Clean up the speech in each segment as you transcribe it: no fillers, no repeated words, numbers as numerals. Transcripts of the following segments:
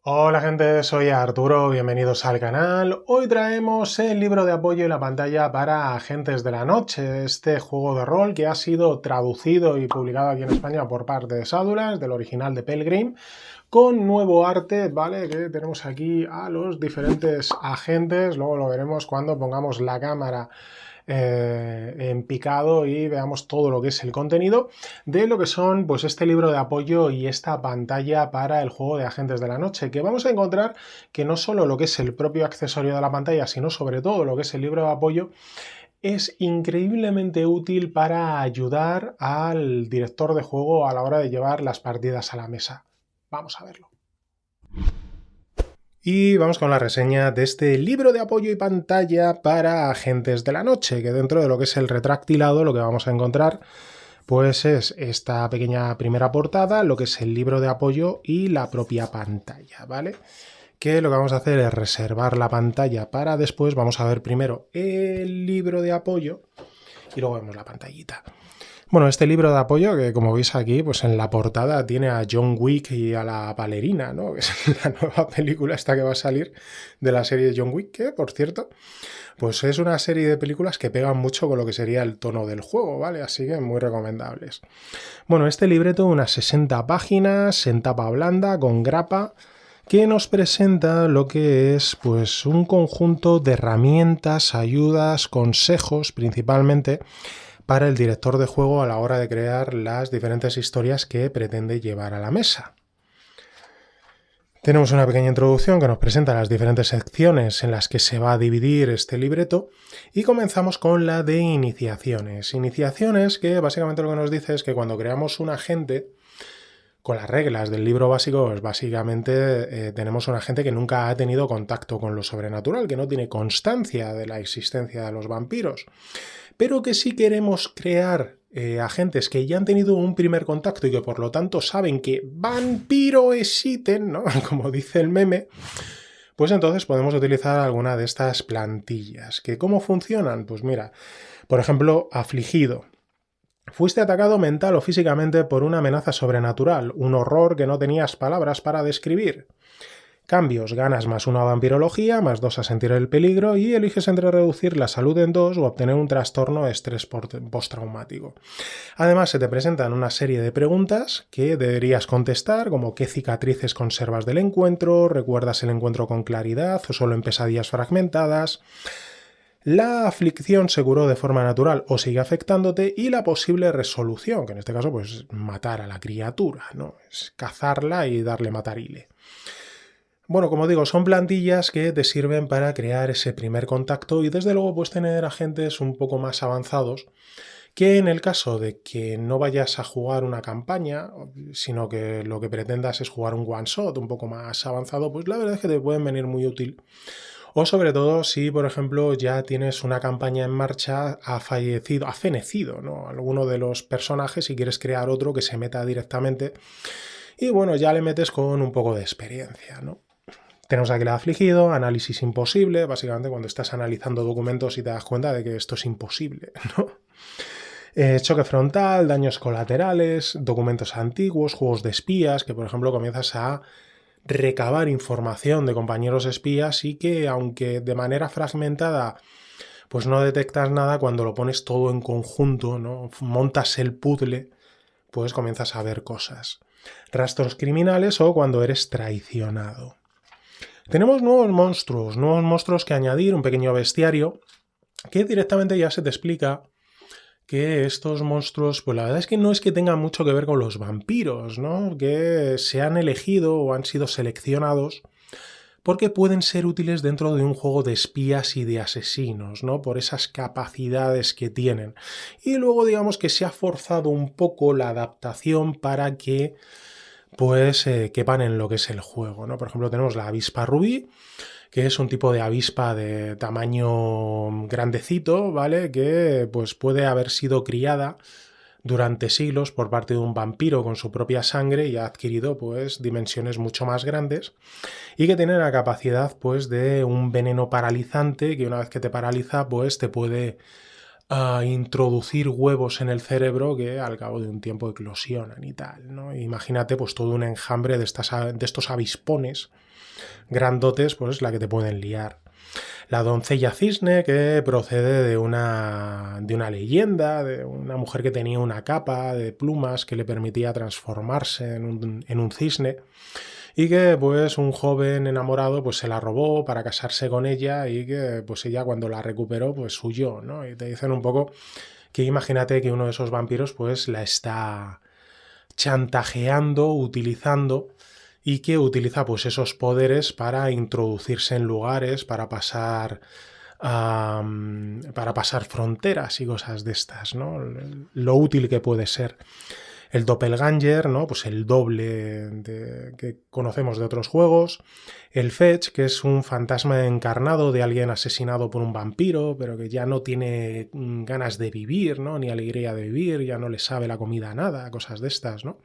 Hola gente, soy Arturo, bienvenidos al canal. Hoy traemos el libro de apoyo y la pantalla para Agentes de la Noche, este juego de rol que ha sido traducido y publicado aquí en España por parte de Saduras, del original de Pelgrim, con nuevo arte, ¿vale? Que tenemos aquí a los diferentes agentes, luego lo veremos cuando pongamos la cámara en picado y veamos todo lo que es el contenido de lo que son pues este libro de apoyo y esta pantalla para el juego de Agentes de la Noche, que vamos a encontrar que no solo lo que es el propio accesorio de la pantalla, sino sobre todo lo que es el libro de apoyo es increíblemente útil para ayudar al director de juego a la hora de llevar las partidas a la mesa. Vamos a verlo. Y vamos con la reseña de este libro de apoyo y pantalla para Agentes de la Noche, que dentro de lo que es el retráctilado lo que vamos a encontrar pues es esta pequeña primera portada, lo que es el libro de apoyo y la propia pantalla, ¿vale? Que lo que vamos a hacer es reservar la pantalla para después. Vamos a ver primero el libro de apoyo y luego vemos la pantallita. Bueno, este libro de apoyo, que como veis aquí, pues en la portada tiene a John Wick y a la Valerina, ¿no? Que es la nueva película esta que va a salir de la serie de John Wick, que, por cierto, pues es una serie de películas que pegan mucho con lo que sería el tono del juego, ¿vale? Así que muy recomendables. Bueno, este libreto, unas 60 páginas, en tapa blanda, con grapa, que nos presenta lo que es pues un conjunto de herramientas, ayudas, consejos principalmente para el director de juego a la hora de crear las diferentes historias que pretende llevar a la mesa. Tenemos una pequeña introducción que nos presenta las diferentes secciones en las que se va a dividir este libreto y comenzamos con la de iniciaciones. Iniciaciones que básicamente lo que nos dice es que cuando creamos un agente, con las reglas del libro básico, pues básicamente tenemos un agente que nunca ha tenido contacto con lo sobrenatural, que no tiene constancia de la existencia de los vampiros, pero que si queremos crear agentes que ya han tenido un primer contacto y que por lo tanto saben que vampiro existen, ¿no? Como dice el meme, pues entonces podemos utilizar alguna de estas plantillas. ¿Que cómo funcionan? Pues mira, por ejemplo, afligido. Fuiste atacado mental o físicamente por una amenaza sobrenatural, un horror que no tenías palabras para describir. Cambios, ganas +1 a vampirología, +2 a sentir el peligro y eliges entre reducir la salud en 2 o obtener un trastorno de estrés postraumático. Además, se te presentan una serie de preguntas que deberías contestar, como qué cicatrices conservas del encuentro, recuerdas el encuentro con claridad o solo en pesadillas fragmentadas, la aflicción se curó de forma natural o sigue afectándote y la posible resolución, que en este caso pues matar a la criatura, ¿no? Es cazarla y darle matarile. Bueno, como digo, son plantillas que te sirven para crear ese primer contacto y desde luego puedes tener agentes un poco más avanzados que en el caso de que no vayas a jugar una campaña, sino que lo que pretendas es jugar un one shot un poco más avanzado, pues la verdad es que te pueden venir muy útil. O sobre todo si, por ejemplo, ya tienes una campaña en marcha, ha fenecido, ¿no? Alguno de los personajes y quieres crear otro que se meta directamente. Y bueno, ya le metes con un poco de experiencia, ¿no? Tenemos aquí el afligido, análisis imposible, básicamente cuando estás analizando documentos y te das cuenta de que esto es imposible, ¿no? Choque frontal, daños colaterales, documentos antiguos, juegos de espías, que por ejemplo comienzas a recabar información de compañeros espías y que aunque de manera fragmentada pues no detectas nada, cuando lo pones todo en conjunto, ¿no? Montas el puzzle, pues comienzas a ver cosas. Rastros criminales o cuando eres traicionado. Tenemos nuevos monstruos que añadir, un pequeño bestiario, que directamente ya se te explica que estos monstruos, pues la verdad es que no es que tengan mucho que ver con los vampiros, ¿no? Que se han elegido o han sido seleccionados porque pueden ser útiles dentro de un juego de espías y de asesinos, ¿no? Por esas capacidades que tienen. Y luego digamos que se ha forzado un poco la adaptación para que pues quepan en lo que es el juego, ¿no? Por ejemplo, tenemos la avispa rubí, que es un tipo de avispa de tamaño grandecito, ¿vale? Que pues puede haber sido criada durante siglos por parte de un vampiro con su propia sangre y ha adquirido pues dimensiones mucho más grandes y que tiene la capacidad pues de un veneno paralizante que una vez que te paraliza pues te puede a introducir huevos en el cerebro que al cabo de un tiempo eclosionan y tal, ¿no? Imagínate pues todo un enjambre de estos avispones grandotes, pues la que te pueden liar. La doncella cisne, que procede de una leyenda, de una mujer que tenía una capa de plumas que le permitía transformarse en un cisne, y que pues un joven enamorado pues se la robó para casarse con ella, y que pues ella cuando la recuperó pues huyó, ¿no? Y te dicen un poco que imagínate que uno de esos vampiros pues la está chantajeando, utilizando, y que utiliza pues esos poderes para introducirse en lugares, para pasar fronteras y cosas de estas, ¿no? Lo útil que puede ser. El doppelganger, ¿no? Pues el doble que conocemos de otros juegos. El fetch, que es un fantasma encarnado de alguien asesinado por un vampiro, pero que ya no tiene ganas de vivir, ¿no? Ni alegría de vivir, ya no le sabe la comida a nada, cosas de estas, ¿no?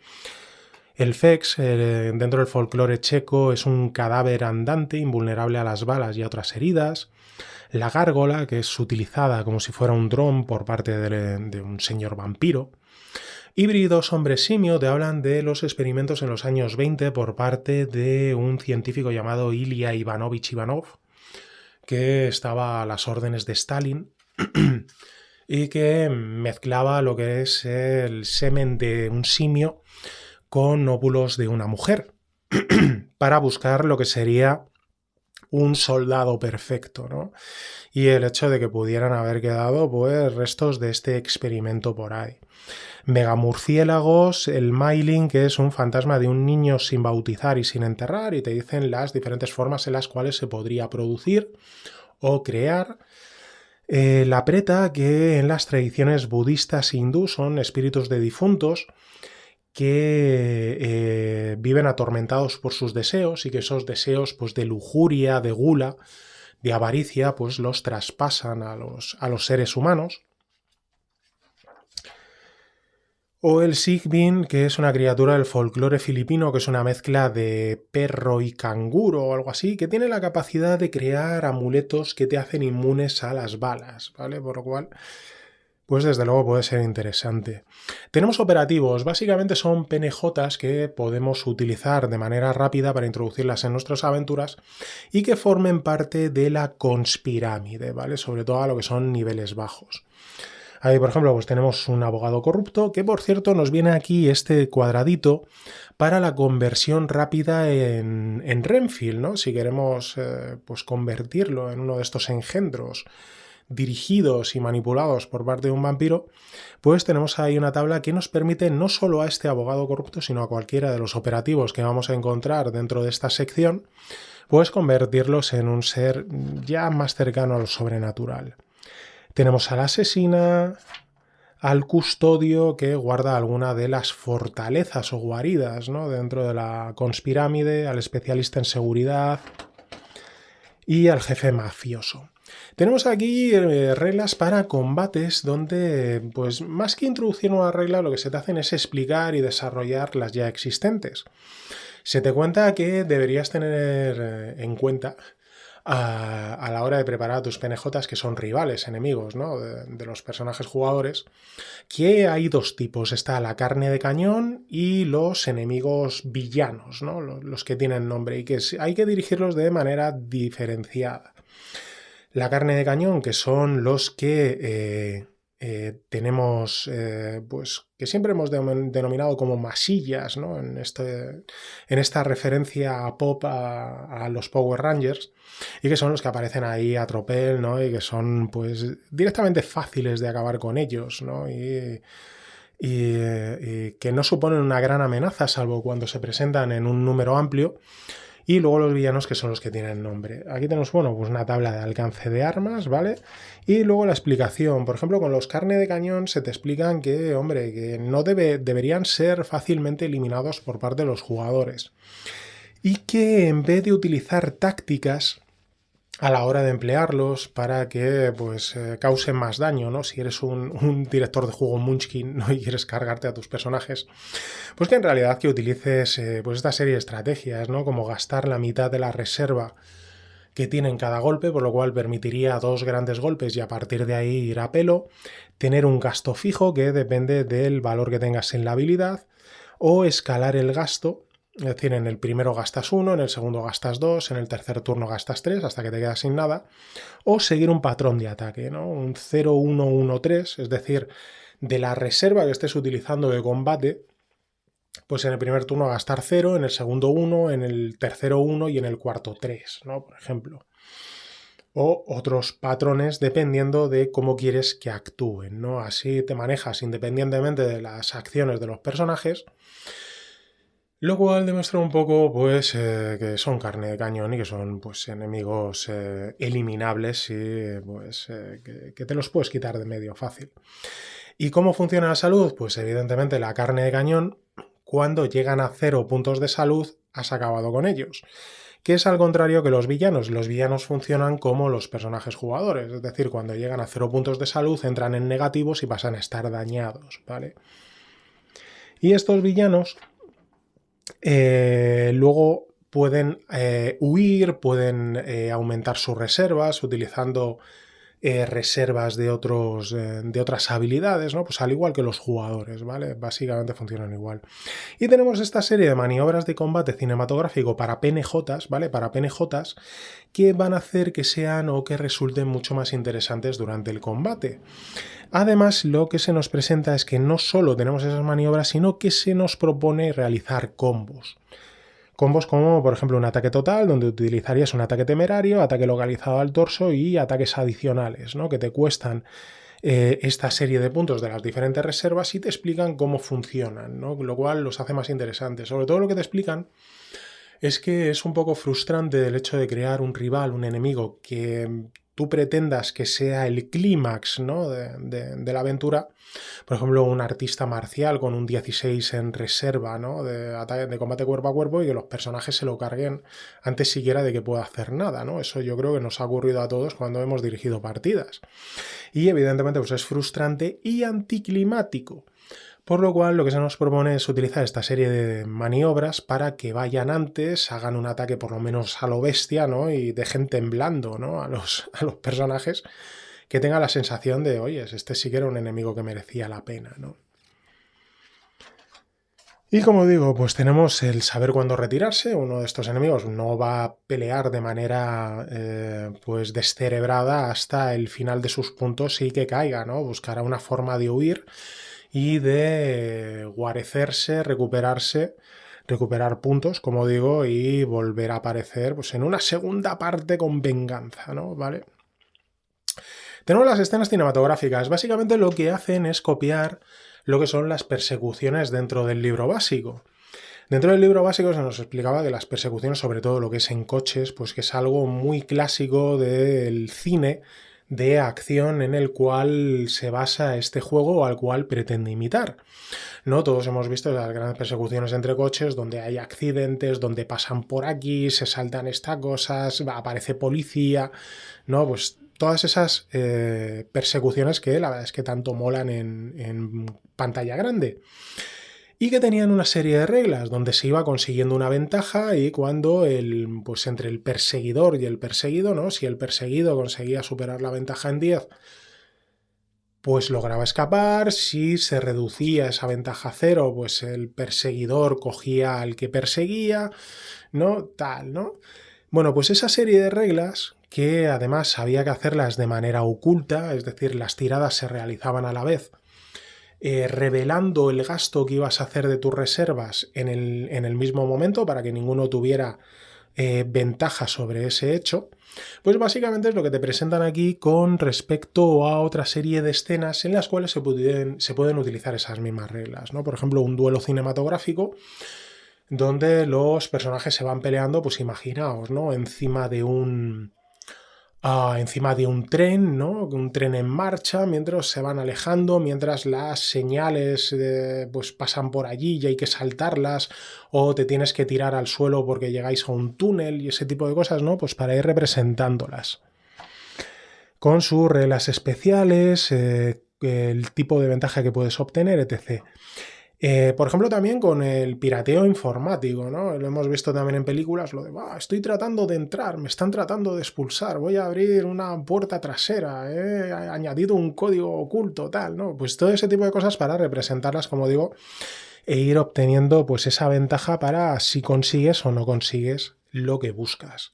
El fex, dentro del folclore checo, es un cadáver andante invulnerable a las balas y a otras heridas. La gárgola, que es utilizada como si fuera un dron por parte de un señor vampiro. Híbridos hombre-simio te hablan de los experimentos en los años 20 por parte de un científico llamado Ilya Ivanovich Ivanov, que estaba a las órdenes de Stalin y que mezclaba lo que es el semen de un simio con óvulos de una mujer para buscar lo que sería un soldado perfecto, ¿no? Y el hecho de que pudieran haber quedado pues restos de este experimento por ahí. Megamurciélagos, el Mailing, que es un fantasma de un niño sin bautizar y sin enterrar, y te dicen las diferentes formas en las cuales se podría producir o crear. La preta, que en las tradiciones budistas e hindú son espíritus de difuntos que viven atormentados por sus deseos, y que esos deseos pues de lujuria, de gula, de avaricia, pues los traspasan a los seres humanos. O el Sigbin, que es una criatura del folclore filipino, que es una mezcla de perro y canguro o algo así, que tiene la capacidad de crear amuletos que te hacen inmunes a las balas, ¿vale? Por lo cual, pues desde luego puede ser interesante. Tenemos operativos, básicamente son PNJs que podemos utilizar de manera rápida para introducirlas en nuestras aventuras y que formen parte de la conspirámide, ¿vale? Sobre todo a lo que son niveles bajos. Ahí, por ejemplo, pues tenemos un abogado corrupto, que por cierto nos viene aquí este cuadradito para la conversión rápida en Renfield, ¿no? Si queremos pues convertirlo en uno de estos engendros dirigidos y manipulados por parte de un vampiro, pues tenemos ahí una tabla que nos permite no solo a este abogado corrupto, sino a cualquiera de los operativos que vamos a encontrar dentro de esta sección, pues convertirlos en un ser ya más cercano a lo sobrenatural. Tenemos a la asesina, al custodio que guarda alguna de las fortalezas o guaridas, ¿no? Dentro de la conspirámide, al especialista en seguridad y al jefe mafioso. Tenemos aquí reglas para combates donde, pues más que introducir una regla, lo que se te hacen es explicar y desarrollar las ya existentes. Se te cuenta que deberías tener en cuenta a la hora de preparar a tus PNJs, que son rivales, enemigos, ¿no? de los personajes jugadores, que hay dos tipos. Está la carne de cañón y los enemigos villanos, ¿no? Los que tienen nombre, y que hay que dirigirlos de manera diferenciada. La carne de cañón, que son los que tenemos, pues que siempre hemos denominado como masillas, ¿no? En esta referencia a pop a los Power Rangers, y que son los que aparecen ahí a tropel, ¿no? Y que son pues directamente fáciles de acabar con ellos, ¿no? Y que no suponen una gran amenaza, salvo cuando se presentan en un número amplio. Y luego los villanos, que son los que tienen nombre. Aquí tenemos, bueno, pues una tabla de alcance de armas, ¿vale? Y luego la explicación. Por ejemplo, con los carne de cañón se te explican que, hombre, que no deberían ser fácilmente eliminados por parte de los jugadores. Y que en vez de utilizar tácticas a la hora de emplearlos para que pues causen más daño, ¿no? Si eres un director de juego Munchkin, ¿no? Y quieres cargarte a tus personajes, pues que en realidad que utilices pues esta serie de estrategias, ¿no? Como gastar la mitad de la reserva que tienen cada golpe, por lo cual permitiría 2 grandes golpes y a partir de ahí ir a pelo, tener un gasto fijo que depende del valor que tengas en la habilidad, o escalar el gasto, es decir, en el primero gastas 1, en el segundo gastas 2, en el tercer turno gastas 3 hasta que te quedas sin nada, o seguir un patrón de ataque, ¿no? Un 0-1-1-3, es decir, de la reserva que estés utilizando de combate, pues en el primer turno gastar 0, en el segundo 1, en el tercero 1 y en el cuarto 3, ¿no? Por ejemplo. O otros patrones dependiendo de cómo quieres que actúen, ¿no? Así te manejas independientemente de las acciones de los personajes, lo cual demuestra un poco, pues, que son carne de cañón y que son, pues, enemigos eliminables y, pues, que te los puedes quitar de medio fácil. ¿Y cómo funciona la salud? Pues, evidentemente, la carne de cañón, cuando llegan a 0 puntos de salud, has acabado con ellos. Que es al contrario que los villanos. Los villanos funcionan como los personajes jugadores, es decir, cuando llegan a 0 puntos de salud entran en negativos y pasan a estar dañados, ¿vale? Y estos villanos luego pueden huir, pueden aumentar sus reservas utilizando reservas de otras habilidades, ¿no? Pues al igual que los jugadores, ¿vale? Básicamente funcionan igual. Y tenemos esta serie de maniobras de combate cinematográfico para PNJs, ¿vale? Para PNJs que van a hacer que sean o que resulten mucho más interesantes durante el combate. Además, lo que se nos presenta es que no solo tenemos esas maniobras, sino que se nos propone realizar combos. Combos como, por ejemplo, un ataque total, donde utilizarías un ataque temerario, ataque localizado al torso y ataques adicionales, ¿no? Que te cuestan esta serie de puntos de las diferentes reservas y te explican cómo funcionan, ¿no? Lo cual los hace más interesantes. Sobre todo lo que te explican es que es un poco frustrante el hecho de crear un rival, un enemigo que tú pretendas que sea el clímax, ¿no? de la aventura. Por ejemplo, un artista marcial con un 16 en reserva, ¿no? de combate cuerpo a cuerpo y que los personajes se lo carguen antes siquiera de que pueda hacer nada, ¿no? Eso yo creo que nos ha ocurrido a todos cuando hemos dirigido partidas. Y evidentemente pues es frustrante y anticlimático. Por lo cual lo que se nos propone es utilizar esta serie de maniobras para que vayan antes, hagan un ataque por lo menos a lo bestia, ¿no? Y dejen temblando, ¿no? a los personajes, que tengan la sensación de, oye, este sí que era un enemigo que merecía la pena, ¿no? Y como digo, pues tenemos el saber cuándo retirarse. Uno de estos enemigos no va a pelear de manera pues descerebrada hasta el final de sus puntos y que caiga, ¿no? Buscará una forma de huir y de guarecerse, recuperarse, recuperar puntos, como digo, y volver a aparecer pues, en una segunda parte con venganza, ¿no? ¿Vale? Tenemos las escenas cinematográficas. Básicamente lo que hacen es copiar lo que son las persecuciones dentro del libro básico. Dentro del libro básico se nos explicaba que las persecuciones, sobre todo lo que es en coches, pues que es algo muy clásico del cine de acción en el cual se basa este juego o al cual pretende imitar. ¿No? Todos hemos visto las grandes persecuciones entre coches donde hay accidentes, donde pasan por aquí, se saltan estas cosas, aparece policía, ¿no? Pues todas esas persecuciones que la verdad es que tanto molan en pantalla grande. Y que tenían una serie de reglas donde se iba consiguiendo una ventaja y cuando pues entre el perseguidor y el perseguido, ¿no? Si el perseguido conseguía superar la ventaja en 10, pues lograba escapar. Si se reducía esa ventaja a 0, pues el perseguidor cogía al que perseguía, ¿no? Tal, ¿no? Bueno, pues esa serie de reglas, que además había que hacerlas de manera oculta, es decir, las tiradas se realizaban a la vez, revelando el gasto que ibas a hacer de tus reservas en el mismo momento para que ninguno tuviera ventaja sobre ese hecho, pues básicamente es lo que te presentan aquí con respecto a otra serie de escenas en las cuales se pueden utilizar esas mismas reglas, ¿no? Por ejemplo, un duelo cinematográfico donde los personajes se van peleando, pues imaginaos, ¿no? Encima de un tren, ¿no? Un tren en marcha, mientras se van alejando, mientras las señales pues pasan por allí y hay que saltarlas, o te tienes que tirar al suelo porque llegáis a un túnel y ese tipo de cosas, ¿no? Pues para ir representándolas. Con sus reglas especiales, el tipo de ventaja que puedes obtener, etc. Por ejemplo, también con el pirateo informático, ¿no? Lo hemos visto también en películas, lo de, estoy tratando de entrar, me están tratando de expulsar, voy a abrir una puerta trasera, he añadido un código oculto, tal, ¿no? Pues todo ese tipo de cosas para representarlas, como digo, e ir obteniendo pues esa ventaja para si consigues o no consigues lo que buscas.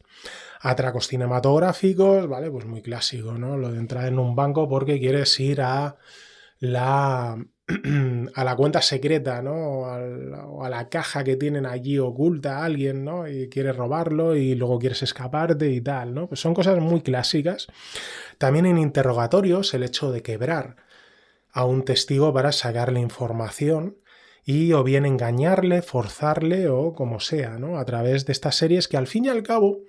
Atracos cinematográficos, ¿vale? Pues muy clásico, ¿no? Lo de entrar en un banco porque quieres ir a la a la cuenta secreta, ¿no? O a la caja que tienen allí oculta a alguien, ¿no? Y quieres robarlo y luego quieres escaparte y tal, ¿no? Pues son cosas muy clásicas. También en interrogatorios, el hecho de quebrar a un testigo para sacarle información y o bien engañarle, forzarle o como sea, ¿no? A través de estas series que al fin y al cabo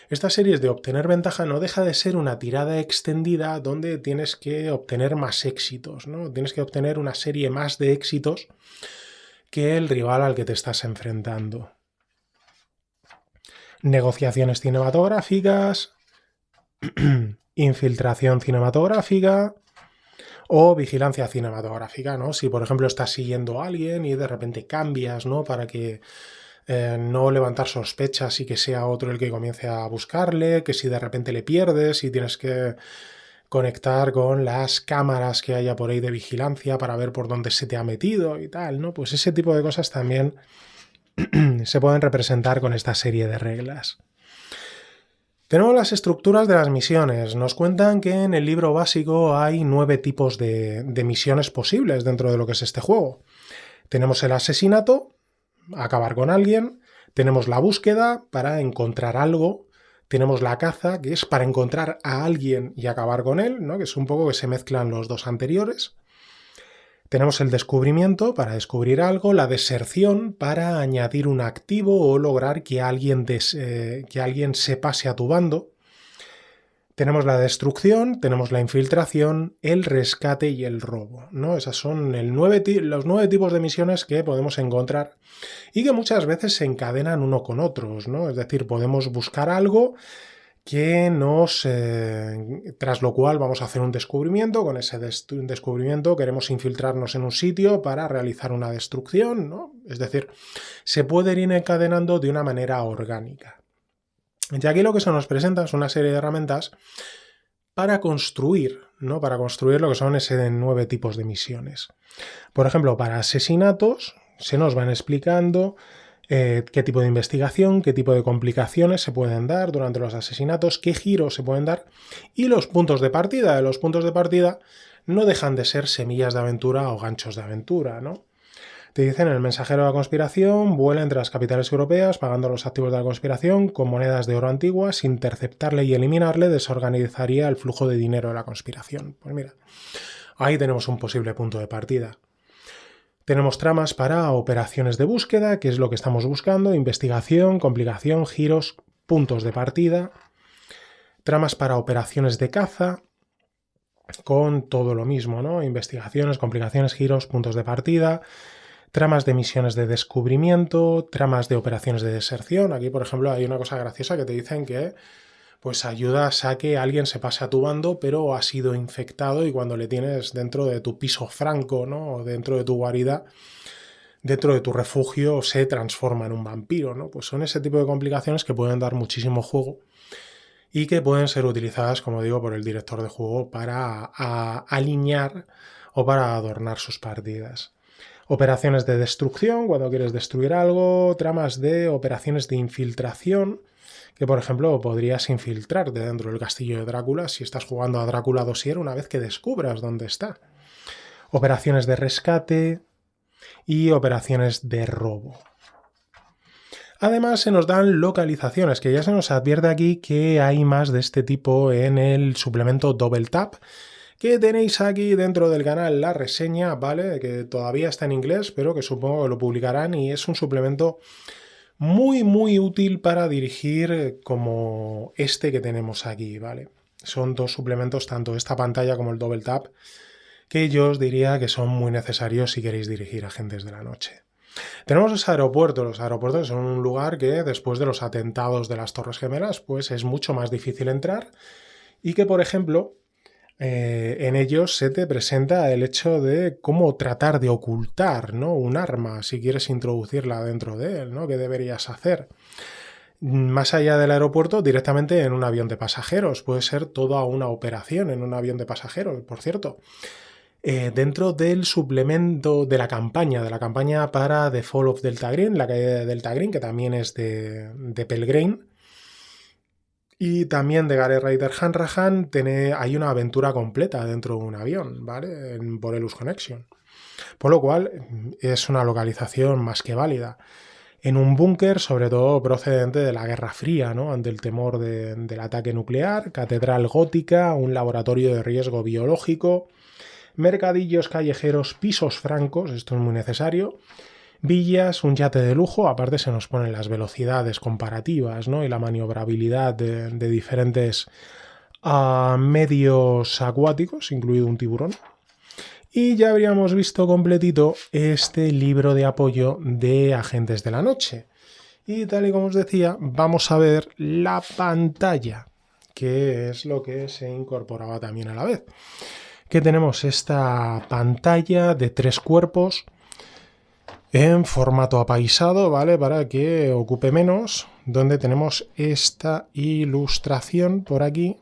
esta serie de obtener ventaja no deja de ser una tirada extendida donde tienes que obtener más éxitos, ¿no? Tienes que obtener una serie más de éxitos que el rival al que te estás enfrentando. Negociaciones cinematográficas, infiltración cinematográfica o vigilancia cinematográfica, ¿no? Si por ejemplo estás siguiendo a alguien y de repente cambias, ¿no? Para que no levantar sospechas y que sea otro el que comience a buscarle, que si de repente le pierdes y tienes que conectar con las cámaras que haya por ahí de vigilancia para ver por dónde se te ha metido y tal, ¿no? Pues ese tipo de cosas también se pueden representar con esta serie de reglas. Tenemos las estructuras de las misiones. Nos cuentan que en el libro básico hay 9 tipos de misiones posibles dentro de lo que es este juego. Tenemos el asesinato, acabar con alguien. Tenemos la búsqueda para encontrar algo. Tenemos la caza, que es para encontrar a alguien y acabar con él, ¿no? Que es un poco que se mezclan los dos anteriores. Tenemos el descubrimiento para descubrir algo, la deserción para añadir un activo o lograr que alguien se pase a tu bando. Tenemos la destrucción, tenemos la infiltración, el rescate y el robo, ¿no? Esas son los 9 tipos de misiones que podemos encontrar y que muchas veces se encadenan uno con otros, ¿no? Es decir, podemos buscar algo que tras lo cual vamos a hacer un descubrimiento, con ese descubrimiento queremos infiltrarnos en un sitio para realizar una destrucción, ¿no? Es decir, se pueden ir encadenando de una manera orgánica. Y aquí lo que se nos presenta es una serie de herramientas para construir, ¿no? Para construir lo que son ese 9 tipos de misiones. Por ejemplo, para asesinatos se nos van explicando qué tipo de investigación, qué tipo de complicaciones se pueden dar durante los asesinatos, qué giros se pueden dar y los puntos de partida. Los puntos de partida no dejan de ser semillas de aventura o ganchos de aventura, ¿no? Te dicen, el mensajero de la conspiración vuela entre las capitales europeas pagando los activos de la conspiración con monedas de oro antiguas, interceptarle y eliminarle desorganizaría el flujo de dinero de la conspiración. Pues mira, ahí tenemos un posible punto de partida. Tenemos tramas para operaciones de búsqueda, que es lo que estamos buscando, investigación, complicación, giros, puntos de partida. Tramas para operaciones de caza, con todo lo mismo, ¿no? Investigaciones, complicaciones, giros, puntos de partida. Tramas de misiones de descubrimiento, tramas de operaciones de deserción. Aquí, por ejemplo, hay una cosa graciosa que te dicen que pues ayudas a que alguien se pase a tu bando, pero ha sido infectado y cuando le tienes dentro de tu piso franco, ¿no? O dentro de tu guarida, dentro de tu refugio, se transforma en un vampiro, ¿no? Pues son ese tipo de complicaciones que pueden dar muchísimo juego y que pueden ser utilizadas, como digo, por el director de juego para alinear o para adornar sus partidas. Operaciones de destrucción, cuando quieres destruir algo, tramas de operaciones de infiltración, que por ejemplo podrías infiltrarte dentro del castillo de Drácula si estás jugando a Drácula Dossier una vez que descubras dónde está. Operaciones de rescate y operaciones de robo. Además se nos dan localizaciones, que ya se nos advierte aquí que hay más de este tipo en el suplemento Double Tap, que tenéis aquí dentro del canal la reseña, ¿vale? Que todavía está en inglés, pero que supongo que lo publicarán y es un suplemento muy, muy útil para dirigir como este que tenemos aquí, ¿vale? Son dos suplementos, tanto esta pantalla como el Double Tap, que yo os diría que son muy necesarios si queréis dirigir agentes de la noche. Tenemos los aeropuertos. Los aeropuertos son un lugar que después de los atentados de las Torres Gemelas, pues es mucho más difícil entrar y que, por ejemplo, En ellos se te presenta el hecho de cómo tratar de ocultar, ¿no?, un arma si quieres introducirla dentro de él, ¿no?, qué deberías hacer. Más allá del aeropuerto, directamente en un avión de pasajeros. Puede ser toda una operación en un avión de pasajeros, por cierto. Dentro del suplemento de la campaña para The Fall of Delta Green, la caída de Delta Green, que también es de Pelgrane, y también de Gary Ryder Hanrahan, hay una aventura completa dentro de un avión, ¿vale? En Borelus Connection. Por lo cual, es una localización más que válida. En un búnker, sobre todo procedente de la Guerra Fría, ¿no?, ante el temor del ataque nuclear, catedral gótica, un laboratorio de riesgo biológico, mercadillos callejeros, pisos francos, esto es muy necesario, villas, un yate de lujo, aparte se nos ponen las velocidades comparativas, ¿no?, y la maniobrabilidad de diferentes medios acuáticos, incluido un tiburón. Y ya habríamos visto completito este libro de apoyo de Agentes de la Noche. Y tal y como os decía, vamos a ver la pantalla, que es lo que se incorporaba también a la vez. Que tenemos esta pantalla de 3 cuerpos en formato apaisado, ¿vale?, para que ocupe menos, donde tenemos esta ilustración por aquí,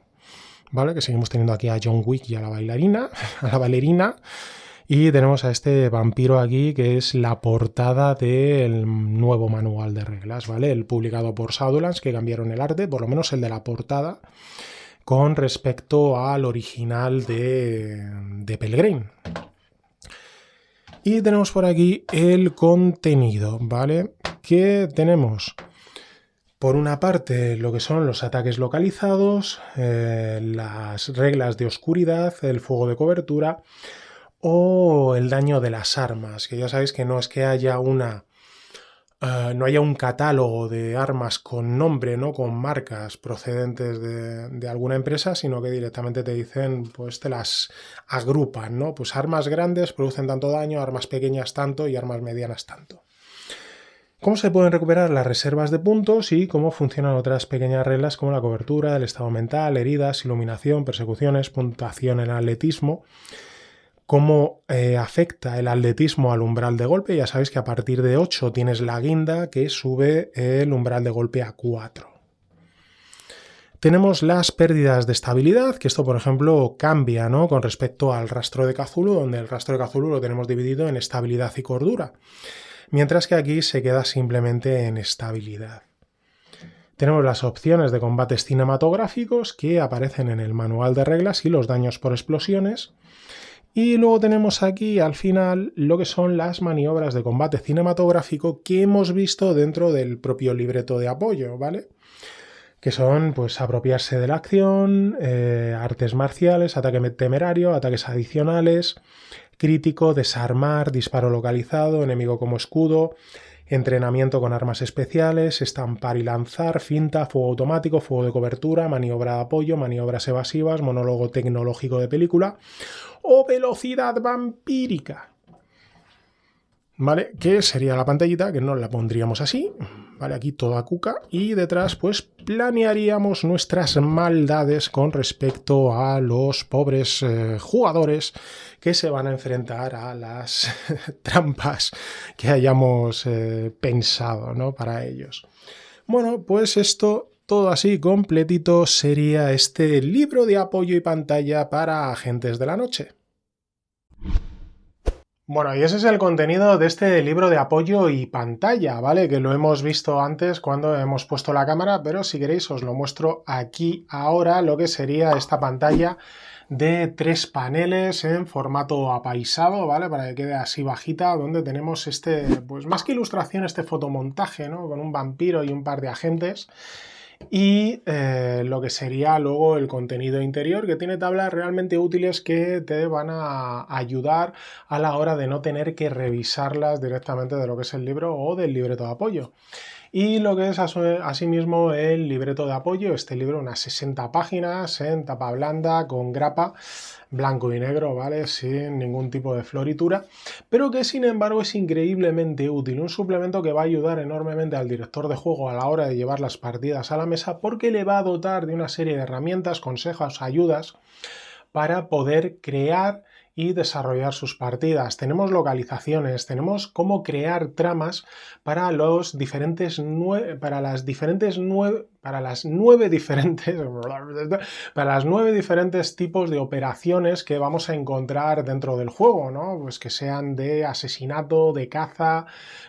¿vale?, que seguimos teniendo aquí a John Wick y a la bailarina, y tenemos a este vampiro aquí, que es la portada del nuevo manual de reglas, ¿vale?, el publicado por Shadowlands, que cambiaron el arte, por lo menos el de la portada, con respecto al original de Pelgrane. Y tenemos por aquí el contenido, ¿vale? Que tenemos, por una parte, lo que son los ataques localizados, las reglas de oscuridad, el fuego de cobertura o el daño de las armas, que ya sabéis que no es que haya no haya un catálogo de armas con nombre, ¿no?, con marcas procedentes de alguna empresa, sino que directamente te dicen, pues te las agrupan, ¿no? Pues armas grandes producen tanto daño, armas pequeñas tanto y armas medianas tanto. Cómo se pueden recuperar las reservas de puntos y cómo funcionan otras pequeñas reglas como la cobertura, el estado mental, heridas, iluminación, persecuciones, puntuación en atletismo. Cómo afecta el atletismo al umbral de golpe. Ya sabéis que a partir de 8 tienes la guinda que sube el umbral de golpe a 4. Tenemos las pérdidas de estabilidad, que esto, por ejemplo, cambia, ¿no?, con respecto al rastro de Cthulhu, donde el rastro de Cthulhu lo tenemos dividido en estabilidad y cordura, mientras que aquí se queda simplemente en estabilidad. Tenemos las opciones de combates cinematográficos que aparecen en el manual de reglas y los daños por explosiones. Y luego tenemos aquí al final lo que son las maniobras de combate cinematográfico que hemos visto dentro del propio libreto de apoyo, ¿vale? Que son, pues, apropiarse de la acción, artes marciales, ataque temerario, ataques adicionales, crítico, desarmar, disparo localizado, enemigo como escudo, entrenamiento con armas especiales, estampar y lanzar, finta, fuego automático, fuego de cobertura, maniobra de apoyo, maniobras evasivas, monólogo tecnológico de película o velocidad vampírica. ¿Vale? Que sería la pantallita, que nos la pondríamos así, ¿vale? Aquí toda cuca, y detrás pues planearíamos nuestras maldades con respecto a los pobres jugadores que se van a enfrentar a las trampas que hayamos pensado, ¿no?, para ellos. Bueno, pues esto, todo así completito, sería este libro de apoyo y pantalla para Agentes de la Noche. Bueno, y ese es el contenido de este libro de apoyo y pantalla, ¿vale? Que lo hemos visto antes cuando hemos puesto la cámara, pero si queréis os lo muestro aquí ahora, lo que sería esta pantalla de 3 paneles en formato apaisado, ¿vale? Para que quede así bajita, donde tenemos pues más que ilustración, este fotomontaje, ¿no?, con un vampiro y un par de agentes. Y lo que sería luego el contenido interior, que tiene tablas realmente útiles que te van a ayudar a la hora de no tener que revisarlas directamente de lo que es el libro o del libreto de apoyo. Y lo que es asimismo el libreto de apoyo, este libro, unas 60 páginas en tapa blanda, con grapa, blanco y negro, ¿vale?, sin ningún tipo de floritura, pero que sin embargo es increíblemente útil, un suplemento que va a ayudar enormemente al director de juego a la hora de llevar las partidas a la mesa, porque le va a dotar de una serie de herramientas, consejos, ayudas, para poder crear y desarrollar sus partidas. Tenemos localizaciones, tenemos cómo crear tramas para los diferentes para las nueve diferentes tipos de operaciones que vamos a encontrar dentro del juego, ¿no? Pues que sean de asesinato, de caza,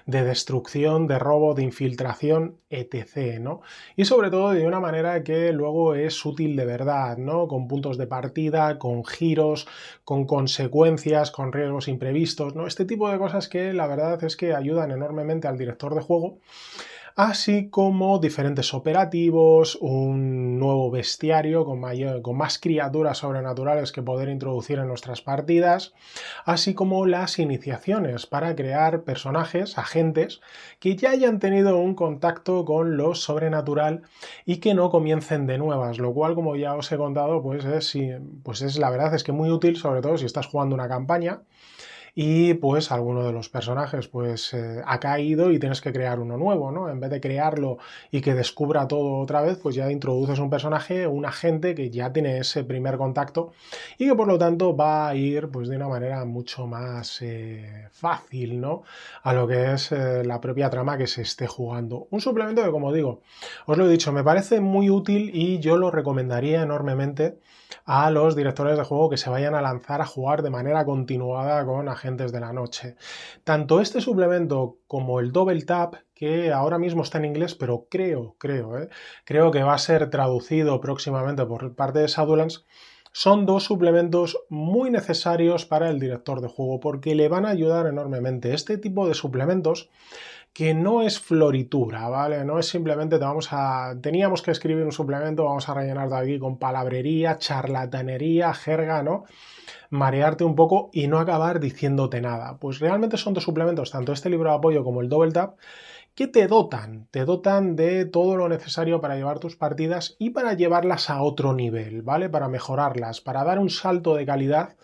de destrucción, de robo, de infiltración, etc., ¿no? Y sobre todo de una manera que luego es útil de verdad, ¿no? Con puntos de partida, con giros, con consecuencias, con riesgos imprevistos, ¿no? Este tipo de cosas que la verdad es que ayudan enormemente al director de juego, así como diferentes operativos, un nuevo bestiario con más criaturas sobrenaturales que poder introducir en nuestras partidas, así como las iniciaciones para crear personajes, agentes, que ya hayan tenido un contacto con lo sobrenatural y que no comiencen de nuevas, lo cual, como ya os he contado, pues la verdad es que muy útil, sobre todo si estás jugando una campaña y pues alguno de los personajes pues ha caído y tienes que crear uno nuevo, ¿no? En vez de crearlo y que descubra todo otra vez, pues ya introduces un personaje, un agente que ya tiene ese primer contacto y que por lo tanto va a ir pues de una manera mucho más fácil, ¿no? A lo que es la propia trama que se esté jugando. Un suplemento que, como digo, os lo he dicho, me parece muy útil y yo lo recomendaría enormemente a los directores de juego que se vayan a lanzar a jugar de manera continuada con Agentes de la Noche. Tanto este suplemento como el Double Tap, que ahora mismo está en inglés, pero creo que va a ser traducido próximamente por parte de Shadowlands, son dos suplementos muy necesarios para el director de juego porque le van a ayudar enormemente. Este tipo de suplementos que no es floritura, ¿vale? No es simplemente teníamos que escribir un suplemento, vamos a rellenar de aquí con palabrería, charlatanería, jerga, ¿no? Marearte un poco y no acabar diciéndote nada. Pues realmente son dos suplementos, tanto este libro de apoyo como el Double Tap, que te dotan de todo lo necesario para llevar tus partidas y para llevarlas a otro nivel, ¿vale? Para mejorarlas, para dar un salto de calidad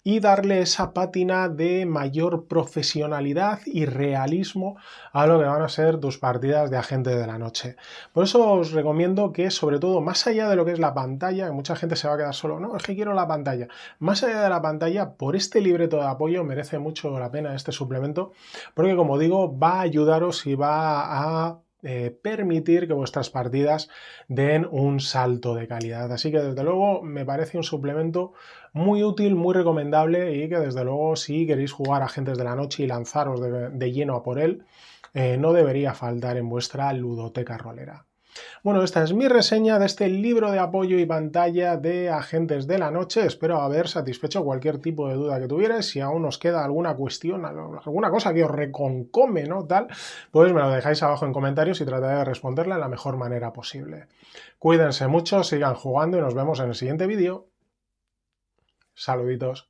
y darle esa pátina de mayor profesionalidad y realismo a lo que van a ser tus partidas de Agente de la Noche. Por eso os recomiendo que, sobre todo, más allá de lo que es la pantalla, que mucha gente se va a quedar solo, no, es que quiero la pantalla, más allá de la pantalla, por este libreto de apoyo merece mucho la pena este suplemento, porque, como digo, va a ayudaros y va a permitir que vuestras partidas den un salto de calidad. Así que desde luego me parece un suplemento muy útil, muy recomendable y que desde luego si queréis jugar a Agentes de la Noche y lanzaros de lleno a por él, no debería faltar en vuestra ludoteca rolera. Bueno, esta es mi reseña de este libro de apoyo y pantalla de Agentes de la Noche. Espero haber satisfecho cualquier tipo de duda que tuvierais. Si aún os queda alguna cuestión, alguna cosa que os reconcome, ¿no? Tal, pues me lo dejáis abajo en comentarios y trataré de responderla de la mejor manera posible. Cuídense mucho, sigan jugando y nos vemos en el siguiente vídeo. Saluditos.